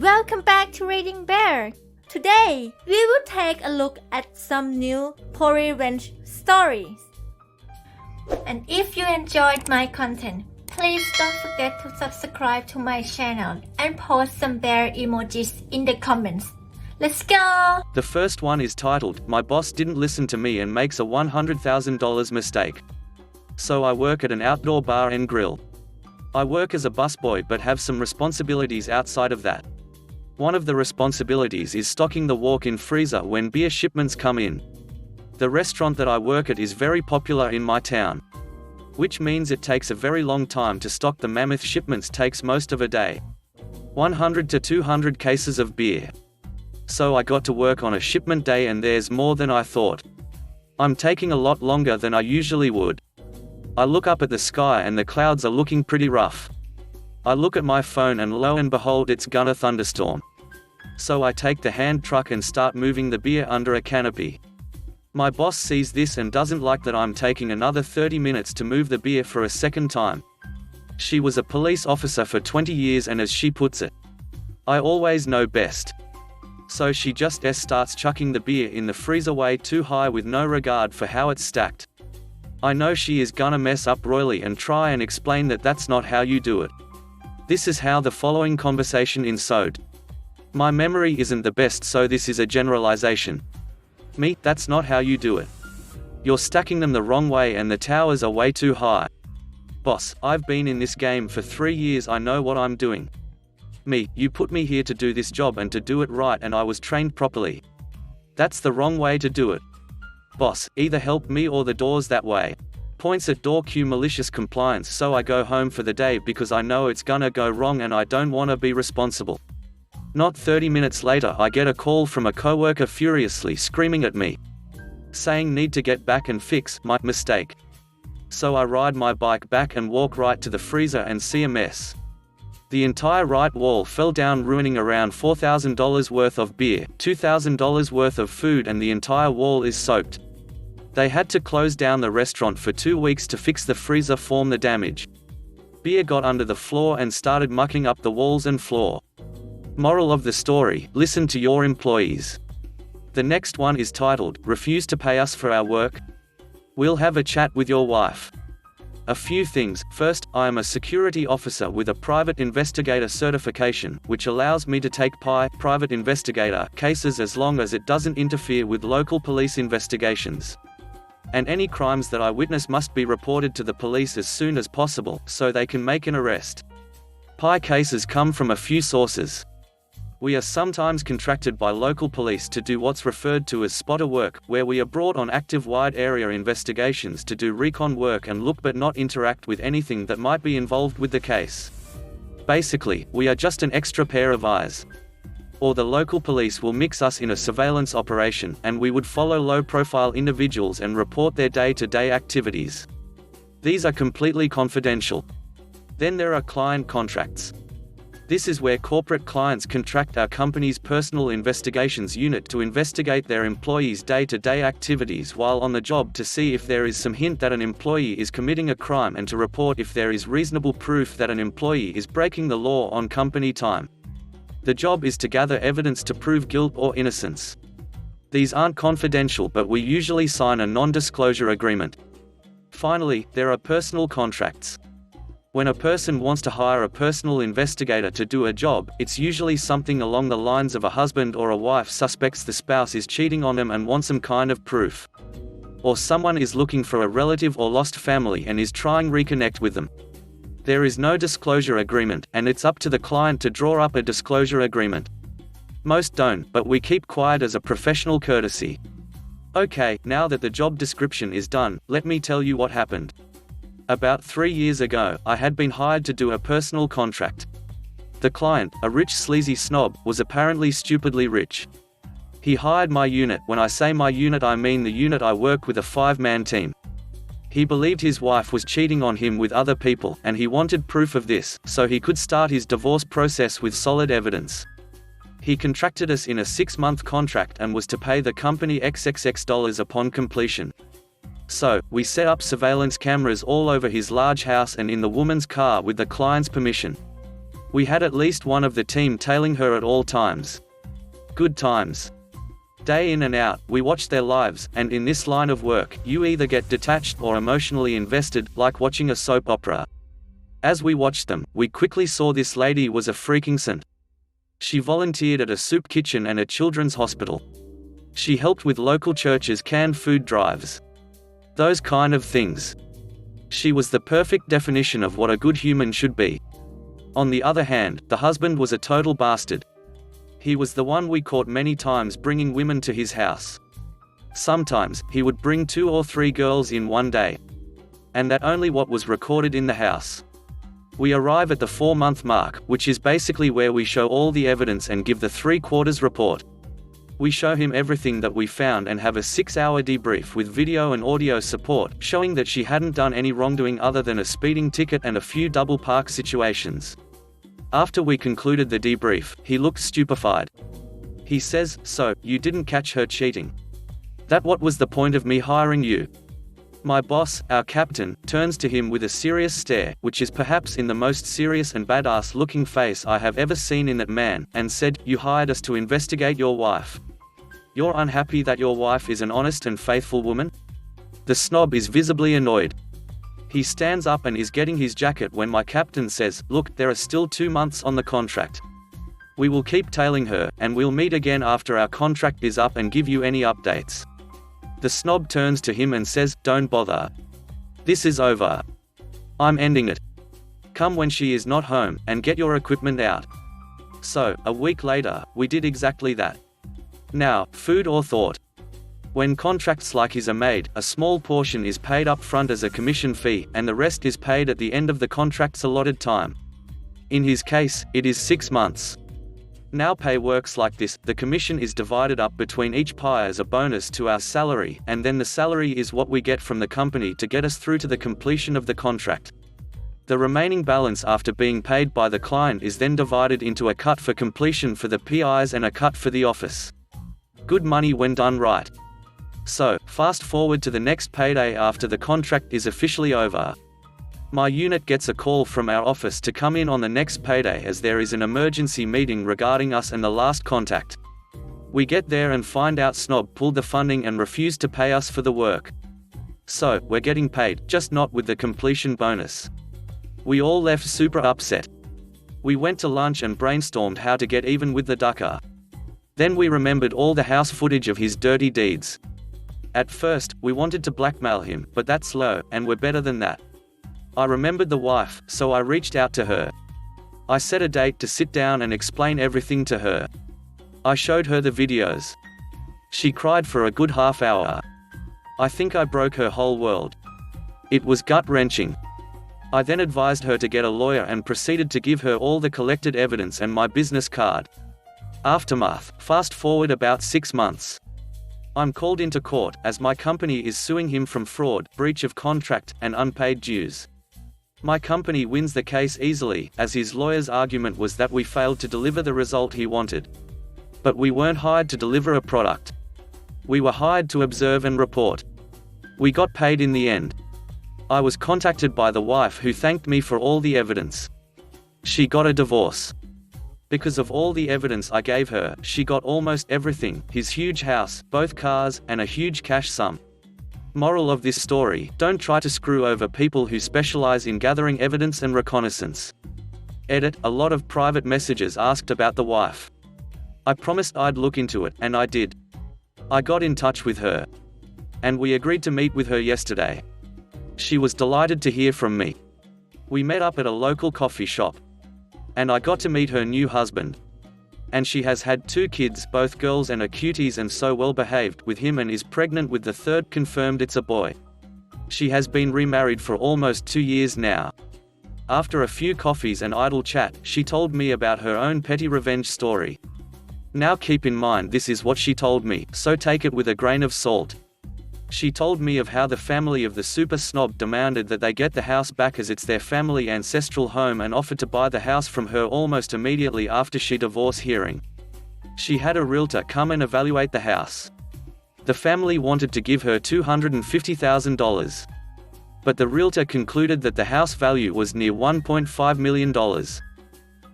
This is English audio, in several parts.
Welcome back to ReadingBear. Today, we will take a look at some new revenge stories. And if you enjoyed my content, please don't forget to subscribe to my channel and post some bear emojis in the comments. Let's go! The first one is titled, "My boss didn't listen to me and makes a $100,000 mistake. So I work at an outdoor bar and grill. I work as a busboy but have some responsibilities outside of that. One of the responsibilities is stocking the walk-in freezer when beer shipments come in. The restaurant that I work at is very popular in my town. Which means it takes a very long time to stock the mammoth shipments, takes most of a day. 100 to 200 cases of beer. So I got to work on a shipment day and there's more than I thought. I'm taking a lot longer than I usually would. I look up at the sky and the clouds are looking pretty rough. I look at my phone and lo and behold, it's gonna thunderstorm. So I take the hand truck and start moving the beer under a canopy. My boss sees this and doesn't like that I'm taking another 30 minutes to move the beer for a second time. She was a police officer for 20 years and as she puts it, I always know best. So she just starts chucking the beer in the freezer way too high with no regard for how it's stacked. I know she is gonna mess up royally and try and explain that that's not how you do it. This is how the following conversation ensued. My memory isn't the best, so this is a generalization. Me, that's not how you do it. You're stacking them the wrong way and the towers are way too high. Boss, I've been in this game for 3 years, I know what I'm doing. Me, you put me here to do this job and to do it right and I was trained properly. That's the wrong way to do it. Boss, either help me or the door's that way. Points at door cue malicious compliance, so I go home for the day because I know it's gonna go wrong and I don't wanna be responsible. Not 30 minutes later I get a call from a coworker furiously screaming at me, saying need to get back and fix my mistake. So I ride my bike back and walk right to the freezer and see a mess. The entire right wall fell down, ruining around $4,000 worth of beer, $2,000 worth of food, and the entire wall is soaked. They had to close down the restaurant for 2 weeks to fix the freezer form the damage. Beer got under the floor and started mucking up the walls and floor. Moral of the story, listen to your employees. The next one is titled, "Refuse to pay us for our work? We'll have a chat with your wife." A few things. First, I am a security officer with a private investigator certification, which allows me to take private investigator cases as long as it doesn't interfere with local police investigations. And any crimes that I witness must be reported to the police as soon as possible, so they can make an arrest. Cases come from a few sources. We are sometimes contracted by local police to do what's referred to as spotter work, where we are brought on active wide area investigations to do recon work and look but not interact with anything that might be involved with the case. Basically, we are just an extra pair of eyes. Or the local police will mix us in a surveillance operation, and we would follow low-profile individuals and report their day-to-day activities. These are completely confidential. Then there are client contracts. This is where corporate clients contract our company's personal investigations unit to investigate their employees' day-to-day activities while on the job to see if there is some hint that an employee is committing a crime and to report if there is reasonable proof that an employee is breaking the law on company time. The job is to gather evidence to prove guilt or innocence. These aren't confidential, but we usually sign a non-disclosure agreement. Finally, there are personal contracts. When a person wants to hire a personal investigator to do a job, it's usually something along the lines of a husband or a wife suspects the spouse is cheating on them and wants some kind of proof. Or someone is looking for a relative or lost family and is trying to reconnect with them. There is no disclosure agreement, and it's up to the client to draw up a disclosure agreement. Most don't, but we keep quiet as a professional courtesy. Okay, now that the job description is done, let me tell you what happened. About 3 years ago, I had been hired to do a personal contract. The client, a rich sleazy snob, was apparently stupidly rich. He hired my unit. When I say my unit, I mean the unit I work with, a 5-man team. He believed his wife was cheating on him with other people, and he wanted proof of this, so he could start his divorce process with solid evidence. He contracted us in a 6-month contract and was to pay the company $XXX upon completion. So, we set up surveillance cameras all over his large house and in the woman's car with the client's permission. We had at least one of the team tailing her at all times. Good times. Day in and out, we watched their lives, and in this line of work, you either get detached or emotionally invested, like watching a soap opera. As we watched them, we quickly saw this lady was a freaking saint. She volunteered at a soup kitchen and a children's hospital. She helped with local churches' canned food drives. Those kind of things. She was the perfect definition of what a good human should be. On the other hand, the husband was a total bastard. He was the one we caught many times bringing women to his house. Sometimes, he would bring 2 or 3 girls in one day. And that only what was recorded in the house. We arrive at the 4-month mark, which is basically where we show all the evidence and give the 3/4 report. We show him everything that we found and have a 6-hour debrief with video and audio support, showing that she hadn't done any wrongdoing other than a speeding ticket and a few double park situations. After we concluded the debrief, he looked stupefied. He says, "So, you didn't catch her cheating? That what was the point of me hiring you?" My boss, our captain, turns to him with a serious stare, which is perhaps in the most serious and badass looking face I have ever seen in that man, and said, "You hired us to investigate your wife. You're unhappy that your wife is an honest and faithful woman?" The snob is visibly annoyed. He stands up and is getting his jacket when my captain says, "Look, there are still 2 months on the contract. We will keep tailing her, and we'll meet again after our contract is up and give you any updates." The snob turns to him and says, "Don't bother. This is over. I'm ending it. Come when she is not home, and get your equipment out." So, a week later, we did exactly that. Now, food or thought? When contracts like his are made, a small portion is paid up front as a commission fee, and the rest is paid at the end of the contract's allotted time. In his case, it is 6 months. Now pay works like this: the commission is divided up between each pie as a bonus to our salary, and then the salary is what we get from the company to get us through to the completion of the contract. The remaining balance after being paid by the client is then divided into a cut for completion for the PIs and a cut for the office. Good money when done right. So, fast forward to the next payday after the contract is officially over. My unit gets a call from our office to come in on the next payday as there is an emergency meeting regarding us and the last contact. We get there and find out Snob pulled the funding and refused to pay us for the work. So, we're getting paid, just not with the completion bonus. We all left super upset. We went to lunch and brainstormed how to get even with the ducker. Then we remembered all the house footage of his dirty deeds. At first, we wanted to blackmail him, but that's low, and we're better than that. I remembered the wife, so I reached out to her. I set a date to sit down and explain everything to her. I showed her the videos. She cried for a good half hour. I think I broke her whole world. It was gut-wrenching. I then advised her to get a lawyer and proceeded to give her all the collected evidence and my business card. Aftermath: fast forward about 6 months. I'm called into court, as my company is suing him from fraud, breach of contract, and unpaid dues. My company wins the case easily, as his lawyer's argument was that we failed to deliver the result he wanted. But we weren't hired to deliver a product. We were hired to observe and report. We got paid in the end. I was contacted by the wife who thanked me for all the evidence. She got a divorce. Because of all the evidence I gave her, she got almost everything: his huge house, both cars, and a huge cash sum. Moral of this story: don't try to screw over people who specialize in gathering evidence and reconnaissance. Edit: a lot of private messages asked about the wife. I promised I'd look into it, and I did. I got in touch with her. And we agreed to meet with her yesterday. She was delighted to hear from me. We met up at a local coffee shop. And I got to meet her new husband. And she has had 2 kids, both girls, and are cuties and so well behaved with him, and is pregnant with the 3rd, confirmed it's a boy. She has been remarried for almost 2 years now. After a few coffees and idle chat, she told me about her own petty revenge story. Now keep in mind this is what she told me, so take it with a grain of salt. She told me of how the family of the super snob demanded that they get the house back as it's their family ancestral home, and offered to buy the house from her almost immediately after she divorce hearing. She had a realtor come and evaluate the house. The family wanted to give her $250,000. But the realtor concluded that the house value was near $1.5 million.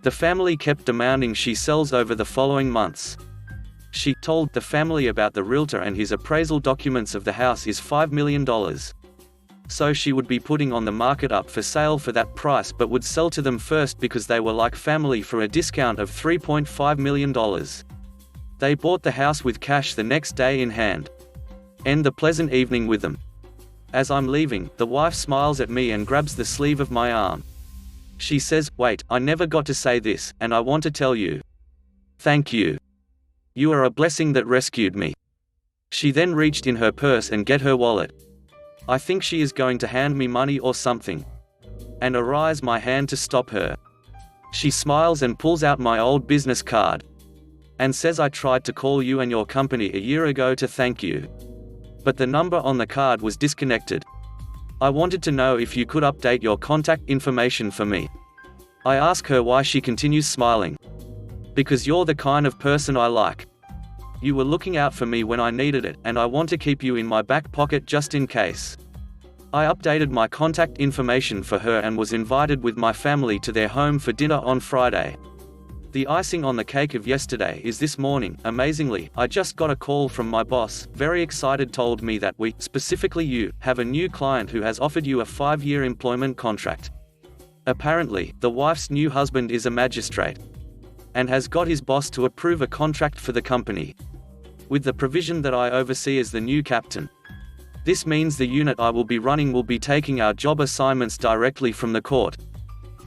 The family kept demanding she sells over the following months. She told the family about the realtor and his appraisal documents of the house is $5 million. So she would be putting on the market up for sale for that price but would sell to them first because they were like family for a discount of $3.5 million. They bought the house with cash the next day in hand. End the pleasant evening with them. As I'm leaving, the wife smiles at me and grabs the sleeve of my arm. She says, "Wait, I never got to say this, and I want to tell you. Thank you. You are a blessing that rescued me." She then reached in her purse and get her wallet. I think she is going to hand me money or something. And I raise my hand to stop her. She smiles and pulls out my old business card. And says, "I tried to call you and your company a year ago to thank you. But the number on the card was disconnected. I wanted to know if you could update your contact information for me." I ask her why. She continues smiling. "Because you're the kind of person I like. You were looking out for me when I needed it, and I want to keep you in my back pocket just in case." I updated my contact information for her and was invited with my family to their home for dinner on Friday. The icing on the cake of yesterday is this morning. Amazingly, I just got a call from my boss, very excited, told me that we, specifically you, have a new client who has offered you a 5-year employment contract. Apparently, the wife's new husband is a magistrate and has got his boss to approve a contract for the company, with the provision that I oversee as the new captain. This means the unit I will be running will be taking our job assignments directly from the court.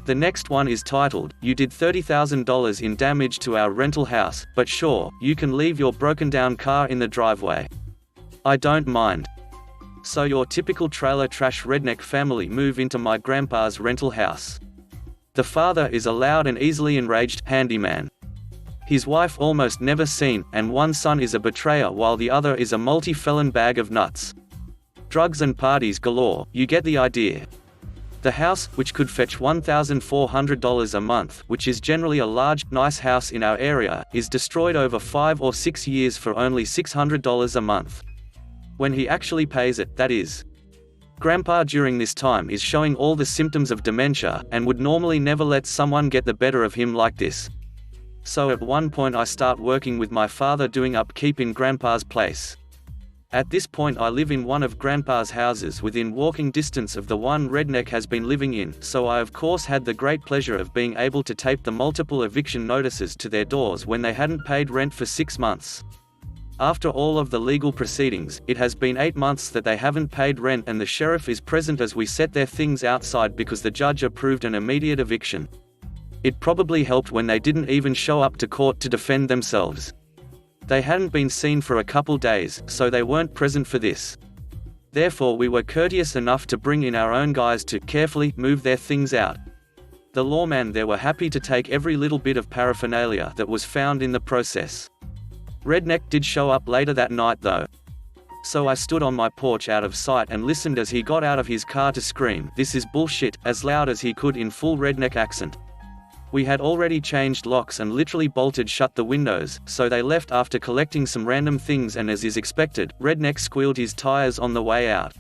The next one is titled, "You did $30,000 in damage to our rental house, but sure, you can leave your broken down car in the driveway. I don't mind." So your typical trailer trash redneck family move into my grandpa's rental house. The father is a loud and easily enraged handyman. His wife almost never seen, and one son is a betrayer while the other is a multi-felon bag of nuts. Drugs and parties galore, you get the idea. The house, which could fetch $1,400 a month, which is generally a large, nice house in our area, is destroyed over 5 or 6 years for only $600 a month. When he actually pays it, that is. Grandpa during this time is showing all the symptoms of dementia, and would normally never let someone get the better of him like this. So at one point I start working with my father doing upkeep in Grandpa's place. At this point I live in one of Grandpa's houses within walking distance of the one redneck has been living in, so I of course had the great pleasure of being able to tape the multiple eviction notices to their doors when they hadn't paid rent for 6 months. After all of the legal proceedings, it has been 8 months that they haven't paid rent, and the sheriff is present as we set their things outside because the judge approved an immediate eviction. It probably helped when they didn't even show up to court to defend themselves. They hadn't been seen for a couple days, so they weren't present for this. Therefore we were courteous enough to bring in our own guys to carefully move their things out. The lawmen there were happy to take every little bit of paraphernalia that was found in the process. Redneck did show up later that night though. So I stood on my porch out of sight and listened as he got out of his car to scream, "This is bullshit," as loud as he could in full redneck accent. We had already changed locks and literally bolted shut the windows, so they left after collecting some random things, and as is expected, Redneck squealed his tires on the way out.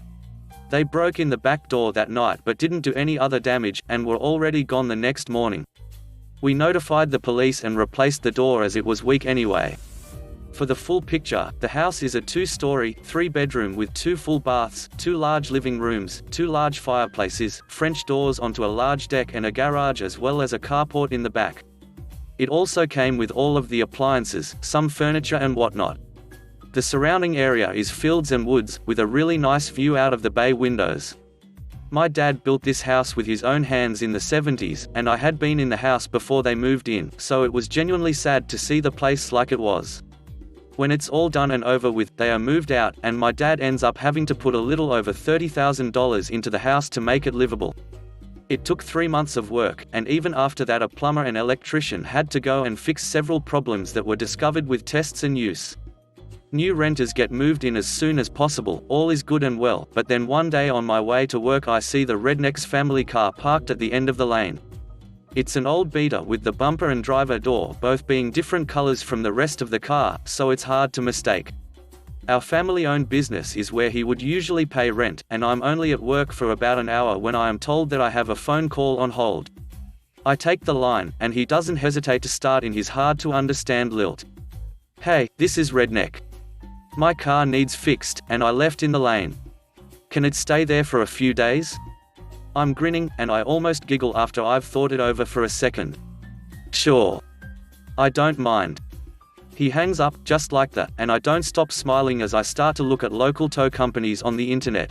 They broke in the back door that night but didn't do any other damage, and were already gone the next morning. We notified the police and replaced the door as it was weak anyway. For the full picture, the house is a 2-story, 3-bedroom with 2 full baths, 2 large living rooms, 2 large fireplaces, French doors onto a large deck and a garage as well as a carport in the back. It also came with all of the appliances, some furniture and whatnot. The surrounding area is fields and woods, with a really nice view out of the bay windows. My dad built this house with his own hands in the 70s, and I had been in the house before they moved in, so it was genuinely sad to see the place like it was. When it's all done and over with, they are moved out, and my dad ends up having to put a little over $30,000 into the house to make it livable. It took 3 months of work, and even after that a plumber and electrician had to go and fix several problems that were discovered with tests and use. New renters get moved in as soon as possible, all is good and well, but then one day on my way to work I see the redneck's family car parked at the end of the lane. It's an old beater with the bumper and driver door both being different colors from the rest of the car, so it's hard to mistake. Our family-owned business is where he would usually pay rent, and I'm only at work for about an hour when I am told that I have a phone call on hold. I take the line, and he doesn't hesitate to start in his hard-to-understand lilt. "Hey, this is Redneck. My car needs fixed, and I left in the lane. Can it stay there for a few days?" I'm grinning, and I almost giggle after I've thought it over for a second. "Sure. I don't mind." He hangs up, just like that, and I don't stop smiling as I start to look at local tow companies on the internet.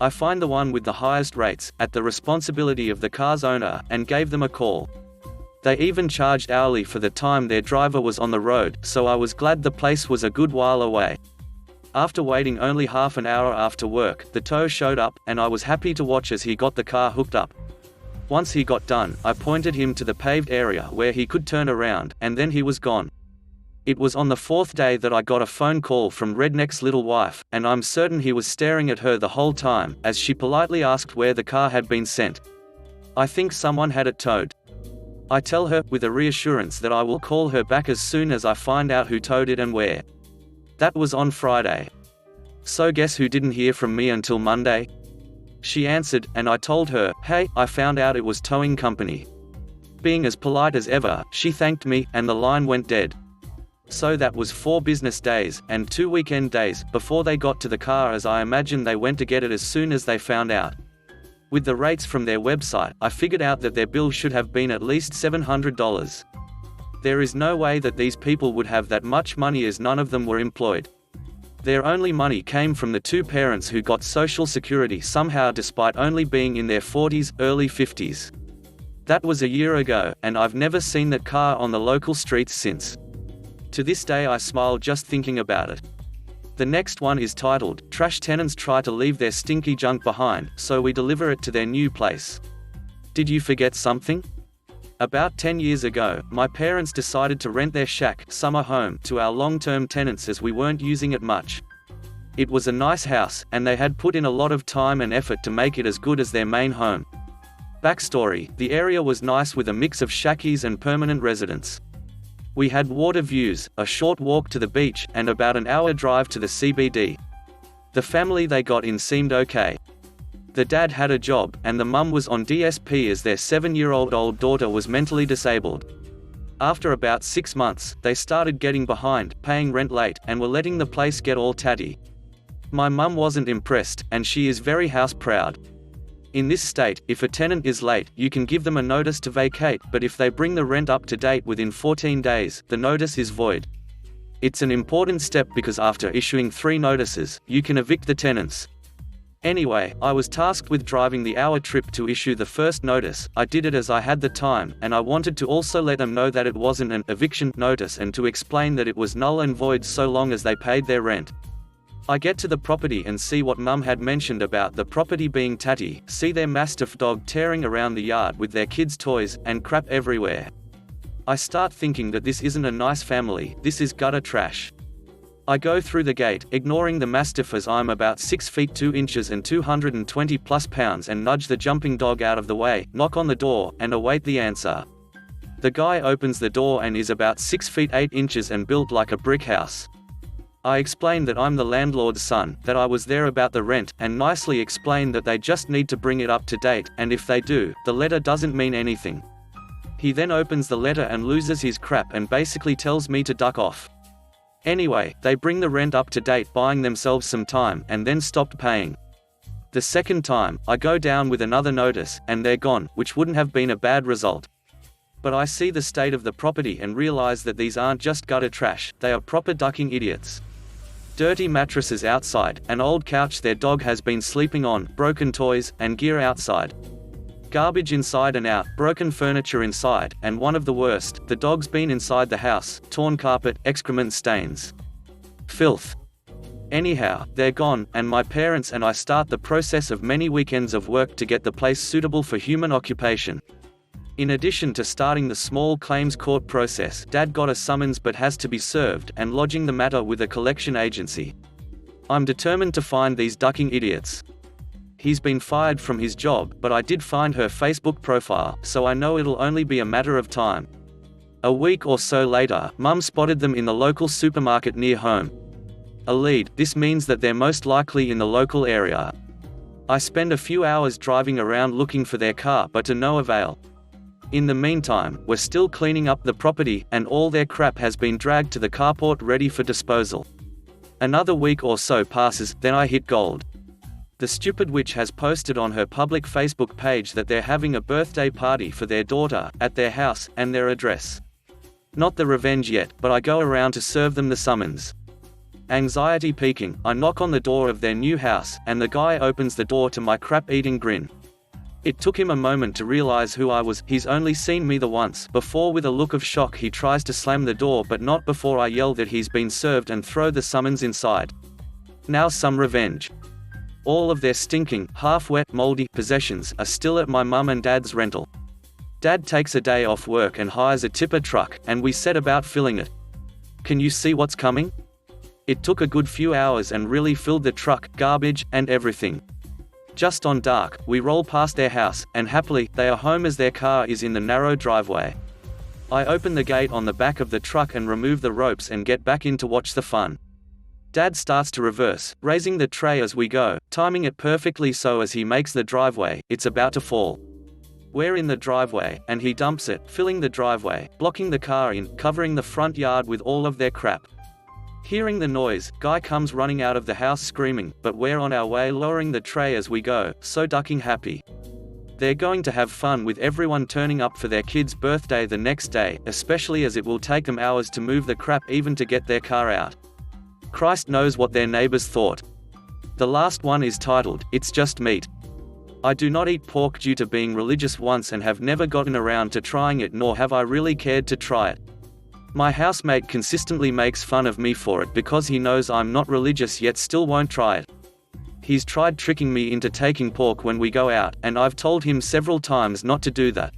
I find the one with the highest rates, at the responsibility of the car's owner, and gave them a call. They even charged hourly for the time their driver was on the road, so I was glad the place was a good while away. After waiting only half an hour after work, the tow showed up, and I was happy to watch as he got the car hooked up. Once he got done, I pointed him to the paved area where he could turn around, and then he was gone. It was on the fourth day that I got a phone call from Redneck's little wife, and I'm certain he was staring at her the whole time, as she politely asked where the car had been sent. I think someone had it towed. I tell her, with a reassurance, that I will call her back as soon as I find out who towed it and where. That was on Friday. So guess who didn't hear from me until Monday? She answered, and I told her, "Hey, I found out it was towing company." Being as polite as ever, she thanked me, and the line went dead. So that was 4 business days, and 2 weekend days, before they got to the car, as I imagine they went to get it as soon as they found out. With the rates from their website, I figured out that their bill should have been at least $700. There is no way that these people would have that much money, as none of them were employed. Their only money came from the 2 parents who got Social Security somehow despite only being in their 40s, early 50s. That was a year ago, and I've never seen that car on the local streets since. To this day I smile just thinking about it. The next one is titled, "Trash Tenants Try to Leave Their Stinky Junk Behind, so we deliver it to their new place." Did you forget something? About 10 years ago, my parents decided to rent their shack, summer home, to our long-term tenants as we weren't using it much. It was a nice house, and they had put in a lot of time and effort to make it as good as their main home. Backstory: the area was nice with a mix of shackies and permanent residents. We had water views, a short walk to the beach, and about an hour drive to the CBD. The family they got in seemed okay. The dad had a job, and the mum was on DSP as their 7-year-old daughter was mentally disabled. After about 6 months, they started getting behind, paying rent late, and were letting the place get all tatty. My mum wasn't impressed, and she is very house proud. In this state, if a tenant is late, you can give them a notice to vacate, but if they bring the rent up to date within 14 days, the notice is void. It's an important step because after issuing 3 notices, you can evict the tenants. Anyway, I was tasked with driving the hour trip to issue the first notice. I did it as I had the time, and I wanted to also let them know that it wasn't an eviction notice and to explain that it was null and void so long as they paid their rent. I get to the property and see what Mum had mentioned about the property being tatty, see their Mastiff dog tearing around the yard with their kids' toys, and crap everywhere. I start thinking that this isn't a nice family, this is gutter trash. I go through the gate, ignoring the Mastiff as I'm about 6 feet 2 inches and 220 plus pounds, and nudge the jumping dog out of the way, knock on the door, and await the answer. The guy opens the door and is about 6 feet 8 inches and built like a brick house. I explain that I'm the landlord's son, that I was there about the rent, and nicely explain that they just need to bring it up to date, and if they do, the letter doesn't mean anything. He then opens the letter and loses his crap and basically tells me to duck off. Anyway, they bring the rent up to date, buying themselves some time, and then stopped paying. The second time, I go down with another notice, and they're gone, which wouldn't have been a bad result. But I see the state of the property and realize that these aren't just gutter trash, they are proper ducking idiots. Dirty mattresses outside, an old couch their dog has been sleeping on, broken toys, and gear outside. Garbage inside and out, broken furniture inside, and one of the worst, the dog's been inside the house, torn carpet, excrement stains. Filth. Anyhow, they're gone, and my parents and I start the process of many weekends of work to get the place suitable for human occupation. In addition to starting the small claims court process, Dad got a summons but has to be served, and lodging the matter with a collection agency. I'm determined to find these ducking idiots. He's been fired from his job, but I did find her Facebook profile, so I know it'll only be a matter of time. A week or so later, Mum spotted them in the local supermarket near home. A lead, this means that they're most likely in the local area. I spend a few hours driving around looking for their car, but to no avail. In the meantime, we're still cleaning up the property, and all their crap has been dragged to the carport ready for disposal. Another week or so passes, then I hit gold. The stupid witch has posted on her public Facebook page that they're having a birthday party for their daughter, at their house, and their address. Not the revenge yet, but I go around to serve them the summons. Anxiety peaking, I knock on the door of their new house, and the guy opens the door to my crap-eating grin. It took him a moment to realize who I was. He's only seen me the once before. With a look of shock he tries to slam the door, but not before I yell that he's been served and throw the summons inside. Now some revenge. All of their stinking, half-wet, moldy possessions are still at my mum and dad's rental. Dad takes a day off work and hires a tipper truck, and we set about filling it. Can you see what's coming? It took a good few hours and really filled the truck, garbage, and everything. Just on dark, we roll past their house, and happily, they are home as their car is in the narrow driveway. I open the gate on the back of the truck and remove the ropes and get back in to watch the fun. Dad starts to reverse, raising the tray as we go, timing it perfectly so as he makes the driveway, it's about to fall. We're in the driveway, and he dumps it, filling the driveway, blocking the car in, covering the front yard with all of their crap. Hearing the noise, guy comes running out of the house screaming, but we're on our way lowering the tray as we go, so ducking happy. They're going to have fun with everyone turning up for their kid's birthday the next day, especially as it will take them hours to move the crap even to get their car out. Christ knows what their neighbors thought. The last one is titled, "It's Just Meat." I do not eat pork due to being religious once and have never gotten around to trying it, nor have I really cared to try it. My housemate consistently makes fun of me for it because he knows I'm not religious yet still won't try it. He's tried tricking me into taking pork when we go out, and I've told him several times not to do that.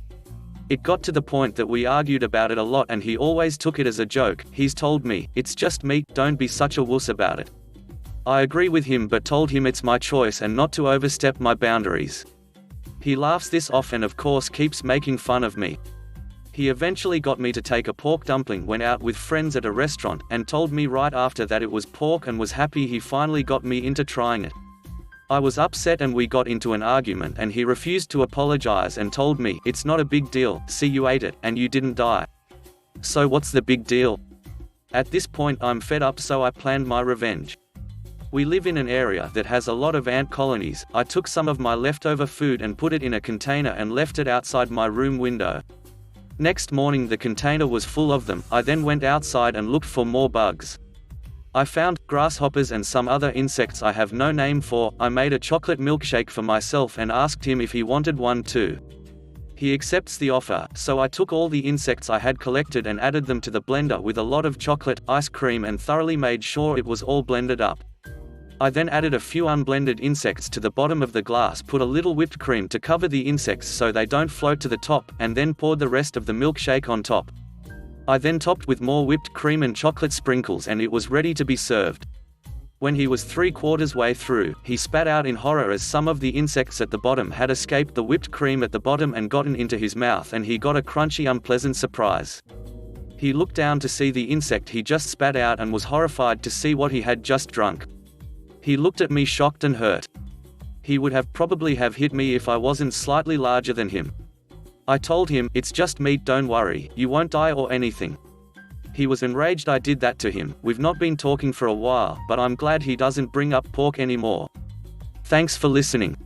It got to the point that we argued about it a lot and he always took it as a joke. He's told me, "It's just meat, don't be such a wuss about it." I agree with him but told him it's my choice and not to overstep my boundaries. He laughs this off and of course keeps making fun of me. He eventually got me to take a pork dumpling when out with friends at a restaurant, and told me right after that it was pork and was happy he finally got me into trying it. I was upset and we got into an argument and he refused to apologize and told me, "It's not a big deal, see you ate it, and you didn't die. So what's the big deal?" At this point I'm fed up so I planned my revenge. We live in an area that has a lot of ant colonies. I took some of my leftover food and put it in a container and left it outside my room window. Next morning the container was full of them. I then went outside and looked for more bugs. I found grasshoppers and some other insects I have no name for. I made a chocolate milkshake for myself and asked him if he wanted one too. He accepts the offer, so I took all the insects I had collected and added them to the blender with a lot of chocolate, ice cream and thoroughly made sure it was all blended up. I then added a few unblended insects to the bottom of the glass, put a little whipped cream to cover the insects so they don't float to the top, and then poured the rest of the milkshake on top. I then topped with more whipped cream and chocolate sprinkles and it was ready to be served. When he was 3/4 way through, he spat out in horror as some of the insects at the bottom had escaped the whipped cream at the bottom and gotten into his mouth, and he got a crunchy unpleasant surprise. He looked down to see the insect he just spat out and was horrified to see what he had just drunk. He looked at me shocked and hurt. He would have probably have hit me if I wasn't slightly larger than him. I told him, "It's just meat, don't worry, you won't die or anything." He was enraged I did that to him. We've not been talking for a while, but I'm glad he doesn't bring up pork anymore. Thanks for listening.